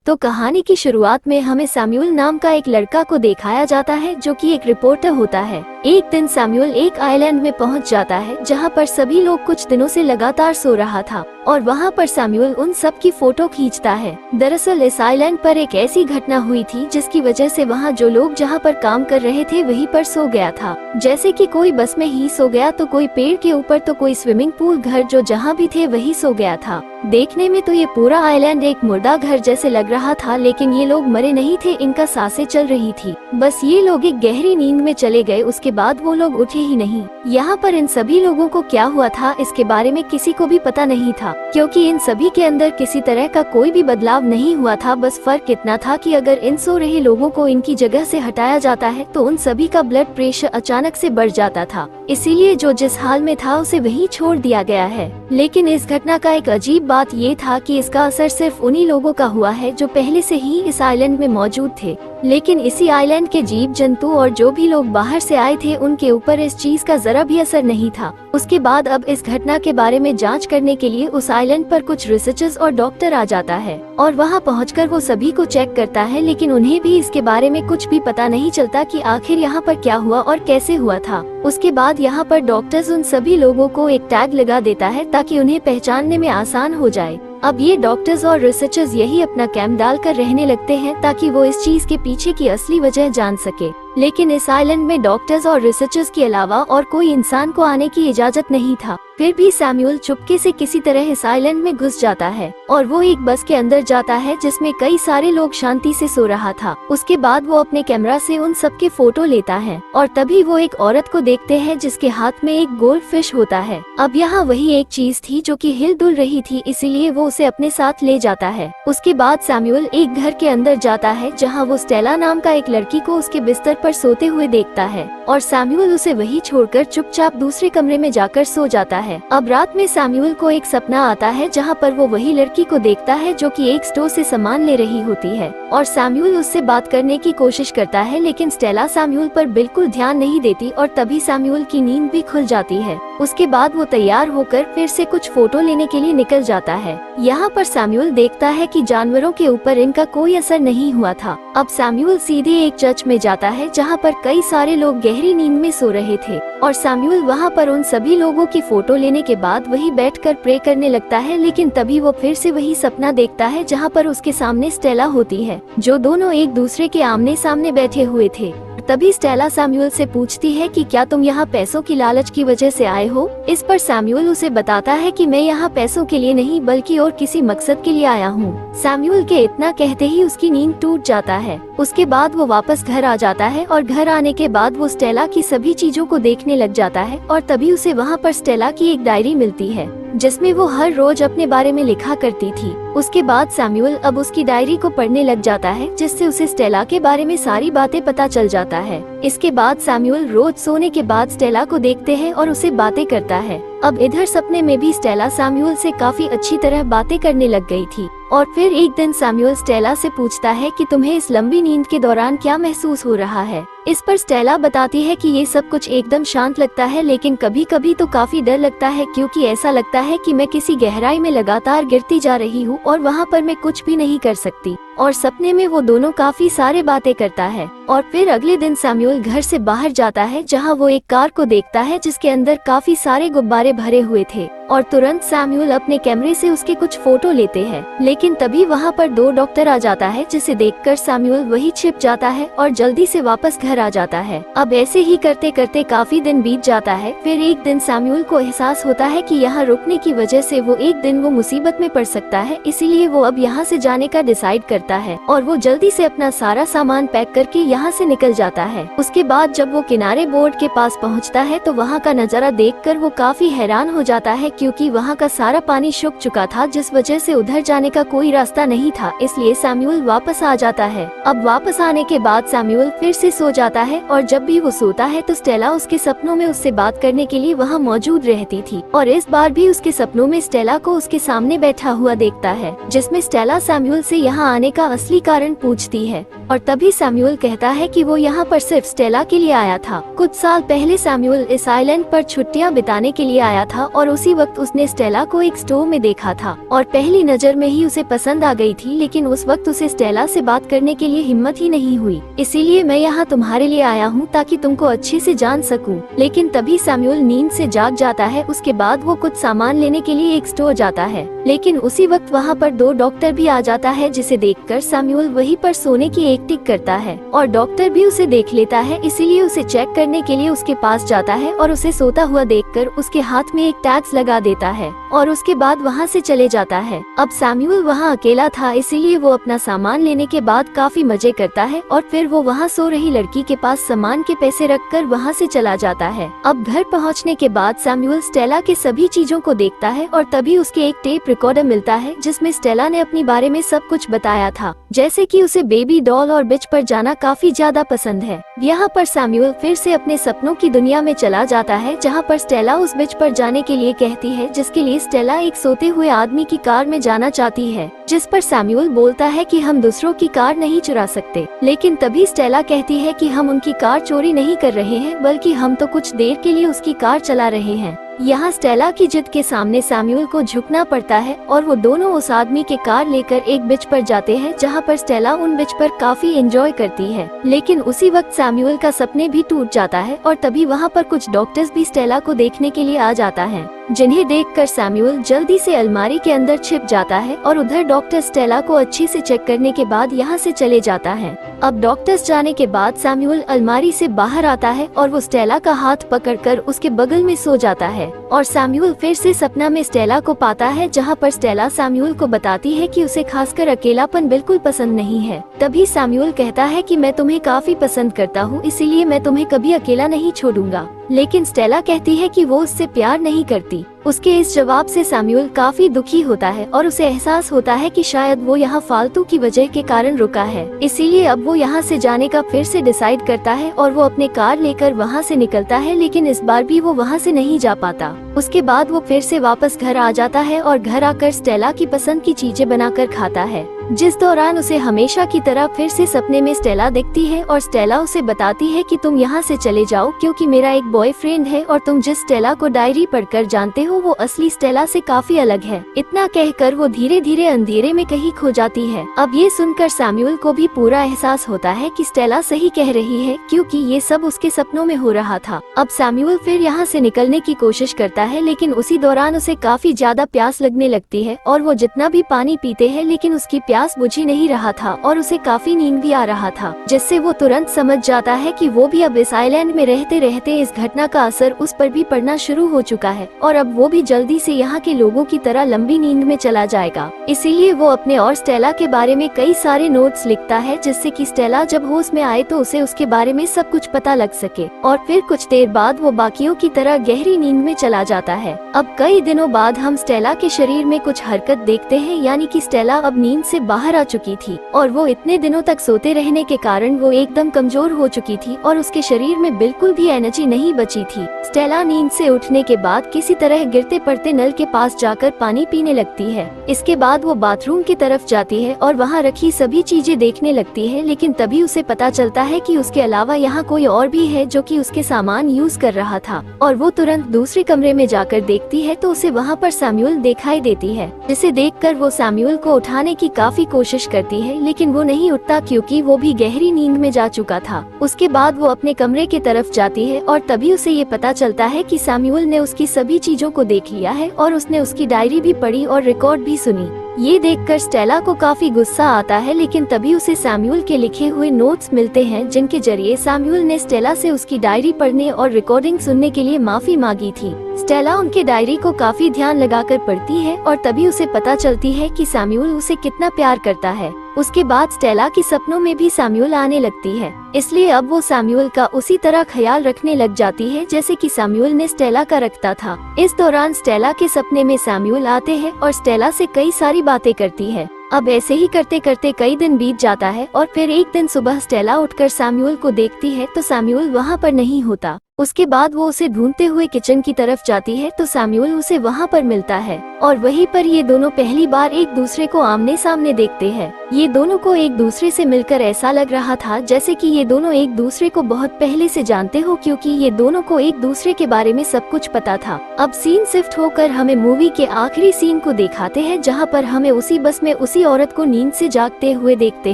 तो कहानी की शुरुआत में हमें सैमुअल नाम का एक लड़का को दिखाया जाता है जो कि एक रिपोर्टर होता है। एक दिन सैमुअल एक आइलैंड में पहुंच जाता है जहां पर सभी लोग कुछ दिनों से लगातार सो रहा था और वहां पर सैमुअल उन सब की फोटो खींचता है। दरअसल इस आइलैंड पर एक ऐसी घटना हुई थी जिसकी वजह से वहां जो लोग जहां पर काम कर रहे थे वहीं पर सो गया था। जैसे कि कोई बस में ही सो गया, तो कोई पेड़ के ऊपर, तो कोई स्विमिंग पूल, घर जो जहाँ भी थे वही सो गया था। देखने में तो ये पूरा आइलैंड एक मुर्दा घर जैसे लग रहा था, लेकिन ये लोग मरे नहीं थे, इनका सांसें चल रही थी। बस ये लोग एक गहरी नींद में चले गए, उसके बाद वो लोग उठे ही नहीं। यहाँ पर इन सभी लोगों को क्या हुआ था इसके बारे में किसी को भी पता नहीं था, क्योंकि इन सभी के अंदर किसी तरह का कोई भी बदलाव नहीं हुआ था। बस फर्क इतना था कि अगर इन सो रहे लोगों को इनकी जगह से हटाया जाता है तो उन सभी का ब्लड प्रेशर अचानक से बढ़ जाता था, इसीलिए जो जिस हाल में था उसे वहीं छोड़ दिया गया है। लेकिन इस घटना का एक अजीब बात ये था कि इसका असर सिर्फ उन्हीं लोगों का हुआ है जो पहले से ही इस आइलैंड में मौजूद थे, लेकिन इसी आइलैंड के जीव जंतु और जो भी लोग बाहर से आए थे उनके ऊपर इस चीज का जरा भी असर नहीं था। उसके बाद अब इस घटना के बारे में जांच करने के लिए उस आइलैंड पर कुछ रिसर्चर्स और डॉक्टर आ जाता है और वहां पहुंचकर वो सभी को चेक करता है, लेकिन उन्हें भी इसके बारे में कुछ भी पता नहीं चलता कि आखिर यहाँ पर क्या हुआ और कैसे हुआ था। उसके बाद यहाँ पर डॉक्टर्स उन सभी लोगों को एक टैग लगा देता है ताकि उन्हें पहचानने में आसान हो जाए। अब ये डॉक्टर्स और रिसर्चर्स यही अपना कैंप डालकर रहने लगते हैं ताकि वो इस चीज के पीछे की असली वजह जान सके। लेकिन इस आइलैंड में डॉक्टर्स और रिसर्चर्स के अलावा और कोई इंसान को आने की इजाजत नहीं था। फिर भी सैमुअल चुपके से किसी तरह इस आइलैंड में घुस जाता है और वो एक बस के अंदर जाता है जिसमें कई सारे लोग शांति से सो रहा था। उसके बाद वो अपने कैमरा से उन सबके फोटो लेता है और तभी वो एक औरत को देखते हैं जिसके हाथ में एक गोल्ड फिश होता है। अब यहाँ वही एक चीज थी जो कि हिल डुल रही थी, इसीलिए वो उसे अपने साथ ले जाता है। उसके बाद सैमुअल एक घर के अंदर जाता है जहाँ वो स्टेला नाम का एक लड़की को उसके बिस्तर पर सोते हुए देखता है और सैमुअल उसे वही छोड़कर चुपचाप दूसरे कमरे में जाकर सो जाता है। अब रात में सैमुअल को एक सपना आता है जहाँ पर वो वही लड़की को देखता है जो कि एक स्टोर से सामान ले रही होती है और सैमुअल उससे बात करने की कोशिश करता है, लेकिन स्टेला सैमुअल पर बिल्कुल ध्यान नहीं देती और तभी सैमुअल की नींद भी खुल जाती है। उसके बाद वो तैयार होकर फिर से कुछ फोटो लेने के लिए निकल जाता है। यहाँ पर सैमुअल देखता है कि जानवरों के ऊपर इनका कोई असर नहीं हुआ था। अब सैमुअल सीधे एक चर्च में जाता है जहाँ पर कई सारे लोग गहरी नींद में सो रहे थे और सैमुअल वहाँ पर उन सभी लोगों की फोटो लेने के बाद वही बैठकर प्रे करने लगता है, लेकिन तभी वो फिर से वही सपना देखता है जहाँ पर उसके सामने स्टेला होती है, जो दोनों एक दूसरे के आमने सामने बैठे हुए थे। तभी स्टेला सैमुअल से पूछती है कि क्या तुम यहाँ पैसों की लालच की वजह से आए हो। इस पर सैमुअल उसे बताता है कि मैं यहाँ पैसों के लिए नहीं बल्कि और किसी मकसद के लिए आया हूँ। सैमुअल के इतना कहते ही उसकी नींद टूट जाता है। उसके बाद वो वापस घर आ जाता है और घर आने के बाद वो स्टेला की सभी चीजों को देखने लग जाता है और तभी उसे वहाँ पर स्टेला की एक डायरी मिलती है जिसमें वो हर रोज अपने बारे में लिखा करती थी। उसके बाद सैमुअल अब उसकी डायरी को पढ़ने लग जाता है जिससे उसे स्टेला के बारे में सारी बातें पता चल जाता है। इसके बाद सैमुअल रोज सोने के बाद स्टेला को देखते हैं और उसे बातें करता है। अब इधर सपने में भी स्टेला सैमुअल से काफी अच्छी तरह बातें करने लग गई थी और फिर एक दिन सैमुअल स्टेला से पूछता है कि तुम्हें इस लंबी नींद के दौरान क्या महसूस हो रहा है। इस पर स्टेला बताती है कि ये सब कुछ एकदम शांत लगता है, लेकिन कभी कभी तो काफी डर लगता है क्योंकि ऐसा लगता है कि मैं किसी गहराई में लगातार गिरती जा रही हूँ और वहाँ पर मैं कुछ भी नहीं कर सकती। और सपने में वो दोनों काफी सारे बातें करता है और फिर अगले दिन सैमुअल घर से बाहर जाता है जहाँ वो एक कार को देखता है जिसके अंदर काफी सारे गुब्बारे भरे हुए थे और तुरंत सैमुअल अपने कैमरे से उसके कुछ फोटो लेते हैं, लेकिन तभी वहाँ पर दो डॉक्टर आ जाता है जिसे देखकर सैमुअल वही छिप जाता है और जल्दी से वापस घर आ जाता है। अब ऐसे ही करते करते काफी दिन बीत जाता है। फिर एक दिन सैमुअल को एहसास होता है कि यहाँ रुकने की वजह से वो एक दिन वो मुसीबत में पड़ सकता है, इसीलिए वो अब यहाँ से जाने का डिसाइड करता है और वो जल्दी से अपना सारा सामान पैक करके यहाँ से निकल जाता है। उसके बाद जब वो किनारे बोर्ड के पास पहुँचता है तो वहाँ का नजारा देखकर वो काफी हैरान हो जाता है क्योंकि वहाँ का सारा पानी सूख चुका था, जिस वजह से उधर जाने का कोई रास्ता नहीं था। इसलिए सैमुअल वापस आ जाता है। अब वापस आने के बाद सैमुअल फिर से सो जाता है और जब भी वो सोता है तो स्टेला उसके सपनों में उससे बात करने के लिए वहाँ मौजूद रहती थी और इस बार भी उसके सपनों में स्टेला को उसके सामने बैठा हुआ देखता है, जिसमें स्टेला सैमुअल से यहाँ आने का असली कारण पूछती है और तभी सैम्यूल कहता है कि वो यहाँ पर सिर्फ स्टेला के लिए आया था। कुछ साल पहले सैम्यूल इस आइलैंड पर छुट्टियाँ बिताने के लिए आया था और उसी वक्त उसने स्टेला को एक स्टोर में देखा था और पहली नजर में ही उसे पसंद आ गई थी, लेकिन उस वक्त उसे स्टेला से बात करने के लिए हिम्मत ही नहीं हुई। इसीलिए मैं यहाँ तुम्हारे लिए आया हूँ ताकि तुमको अच्छे से जान सकूं। लेकिन तभी सैम्यूल नींद से जाग जाता है। उसके बाद वो कुछ सामान लेने के लिए एक स्टोर जाता है, लेकिन उसी वक्त वहाँ पर 2 डॉक्टर भी आ जाता है, जिसे देखकर सैम्यूल वहीं पर सोने की एक्टिंग करता है और डॉक्टर भी उसे देख लेता है, इसीलिए उसे चेक करने के लिए उसके पास जाता है और उसे सोता हुआ देखकर उसके हाथ में एक टैग्स लगा देता है और उसके बाद वहाँ से चले जाता है। अब सैम्यूल वहाँ अकेला था, इसीलिए वो अपना सामान लेने के बाद काफी मजे करता है और फिर वो वहाँ सो रही लड़की के पास सामान के पैसे रखकर वहाँ से चला जाता है। अब घर पहुँचने के बाद सैम्यूल स्टेला के सभी चीजों को देखता है और तभी उसके एक टेप रिकॉर्डर मिलता है जिसमें स्टेला ने अपने बारे में सब कुछ बताया था, जैसे कि उसे बेबी डॉल और बीच पर जाना काफी ज्यादा पसंद है। यहाँ पर सैम्यूल फिर से अपने सपनों की दुनिया में चला जाता है, जहाँ पर स्टेला उस बीच पर जाने के लिए कहती है, जिसके लिए स्टेला एक सोते हुए आदमी की कार में जाना चाहती है, जिस पर सैम्यूल बोलता है कि हम दूसरों की कार नहीं चुरा सकते। लेकिन तभी स्टेला कहती है कि हम उनकी कार चोरी नहीं कर रहे हैं, बल्कि हम तो कुछ देर के लिए उसकी कार चला रहे हैं। यहाँ स्टेला की जिद के सामने सैम्यूल को झुकना पड़ता है और वो दोनों उस आदमी के कार लेकर एक बीच पर जाते हैं, जहाँ पर स्टेला उन बीच पर काफी एंजॉय करती है। लेकिन उसी वक्त सैम्यूल का सपने भी टूट जाता है और तभी वहाँ पर कुछ डॉक्टर्स भी स्टेला को देखने के लिए आ जाता है, जिन्हें देखकर सैम्यूल जल्दी से अलमारी के अंदर छिप जाता है और उधर डॉक्टर स्टेला को अच्छे से चेक करने के बाद यहाँ से चले जाता है। अब डॉक्टर्स जाने के बाद सैम्यूल अलमारी से बाहर आता है और वो स्टेला का हाथ पकड़कर उसके बगल में सो जाता है और सैम्यूल फिर से सपना में स्टेला को पाता है, जहाँ पर स्टेला सैम्यूल को बताती है कि उसे खासकर अकेलापन बिल्कुल पसंद नहीं है। तभी सैम्यूल कहता है कि मैं तुम्हें काफी पसंद करता हूँ, इसीलिए मैं तुम्हें कभी अकेला नहीं छोड़ूंगा। लेकिन स्टेला कहती है कि वो उससे प्यार नहीं करती। उसके इस जवाब से सैम्यूल काफी दुखी होता है और उसे एहसास होता है कि शायद वो यहाँ फालतू की वजह के कारण रुका है, इसीलिए अब वो यहाँ से जाने का फिर से डिसाइड करता है और वो अपने कार लेकर वहाँ से निकलता है, लेकिन इस बार भी वो वहाँ से नहीं जा पाता। उसके बाद वो फिर से वापस घर आ जाता है और घर आकर स्टेला की पसंद की चीजें बनाकर खाता है, जिस दौरान उसे हमेशा की तरह फिर से सपने में स्टेला दिखती है और स्टेला उसे बताती है कि तुम यहाँ से चले जाओ, क्योंकि मेरा एक बॉयफ्रेंड है और तुम जिस स्टेला को डायरी पढ़कर जानते हो वो असली स्टेला से काफी अलग है। इतना कहकर वो धीरे धीरे अंधेरे में कहीं खो जाती है। अब ये सुनकर सैम्यूल को भी पूरा एहसास होता है कि स्टेला सही कह रही है, क्योंकि ये सब उसके सपनों में हो रहा था। अब सैम्यूल फिर यहाँ से निकलने की कोशिश करता है, लेकिन उसी दौरान उसे काफी ज्यादा प्यास लगने लगती है और वो जितना भी पानी पीते हैं, लेकिन उसकी प्यास बुझ ही नहीं रहा था और उसे काफी नींद भी आ रहा था, जिससे वो तुरंत समझ जाता है कि वो भी अब इस आइलैंड में रहते रहते इस घटना का असर उस पर भी पड़ना शुरू हो चुका है और अब वो भी जल्दी से यहाँ के लोगों की तरह लंबी नींद में चला जाएगा। इसीलिए वो अपने और स्टेला के बारे में कई सारे नोट्स लिखता है, जिससे कि स्टेला जब होश में आए तो उसे उसके बारे में सब कुछ पता लग सके और फिर कुछ देर बाद वो बाकियों की तरह गहरी नींद में चला जाता है। अब कई दिनों बाद हम स्टेला के शरीर में कुछ हरकत देखते हैं, यानी कि स्टेला अब नींद से बाहर आ चुकी थी और वो इतने दिनों तक सोते रहने के कारण वो एकदम कमजोर हो चुकी थी और उसके शरीर में बिल्कुल भी एनर्जी नहीं बची थी। स्टेला नींद से उठने के बाद किसी तरह गिरते पड़ते नल के पास जाकर पानी पीने लगती है। इसके बाद वो बाथरूम की तरफ जाती है और वहाँ रखी सभी चीजें देखने लगती है, लेकिन तभी उसे पता चलता है कि उसके अलावा यहाँ कोई और भी है जो कि उसके सामान यूज कर रहा था और वो तुरंत दूसरे कमरे में जाकर देखती है तो उसे वहाँ पर सैम्यूल दिखाई देती है, जिसे देखकर वो सैम्यूल को उठाने की काफी कोशिश करती है, लेकिन वो नहीं उठता क्योंकि वो भी गहरी नींद में जा चुका था। उसके बाद वो अपने कमरे की तरफ जाती है और तभी उसे ये पता चलता है कि सैम्यूल ने उसकी सभी चीजों को देख लिया है और उसने उसकी डायरी भी पढ़ी और रिकॉर्ड भी सुनी। ये देखकर स्टेला को काफी गुस्सा आता है, लेकिन तभी उसे सैम्यूल के लिखे हुए नोट्स मिलते हैं, जिनके जरिए सैम्यूल ने स्टेला से उसकी डायरी पढ़ने और रिकॉर्डिंग सुनने के लिए माफी मांगी थी। स्टेला उनके डायरी को काफी ध्यान लगाकर पढ़ती है और तभी उसे पता चलती है कि सैम्यूल उसे कितना प्यार करता है। उसके बाद स्टेला के सपनों में भी सैम्यूल आने लगती है, इसलिए अब वो सैम्यूल का उसी तरह ख्याल रखने लग जाती है जैसे कि सैम्यूल ने स्टेला का रखता था। इस दौरान स्टेला के सपने में सैम्यूल आते हैं और स्टेला से कई सारी बातें करती है। अब ऐसे ही करते करते कई दिन बीत जाता है और फिर एक दिन सुबह स्टेला उठकर सैम्यूल को देखती है तो सैम्यूल वहाँ पर नहीं होता। उसके बाद वो उसे ढूंढते हुए किचन की तरफ जाती है तो सैम्यूल उसे वहाँ पर मिलता है और वहीं पर ये दोनों पहली बार एक दूसरे को आमने सामने देखते हैं। ये दोनों को एक दूसरे से मिलकर ऐसा लग रहा था जैसे कि ये दोनों एक दूसरे को बहुत पहले से जानते हो, क्योंकि ये दोनों को एक दूसरे के बारे में सब कुछ पता था। अब सीन शिफ्ट होकर हमें मूवी के आखिरी सीन को दिखाते हैं जहाँ पर हमें उसी बस में उसी औरत को नींद से जागते हुए देखते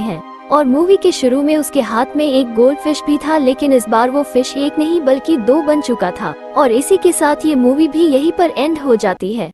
हैं और मूवी के शुरू में उसके हाथ में एक गोल्ड फिश भी था, लेकिन इस बार वो फिश एक नहीं बल्कि 2 बन चुका था। और इसी के साथ ये मूवी भी यहीं पर एंड हो जाती है।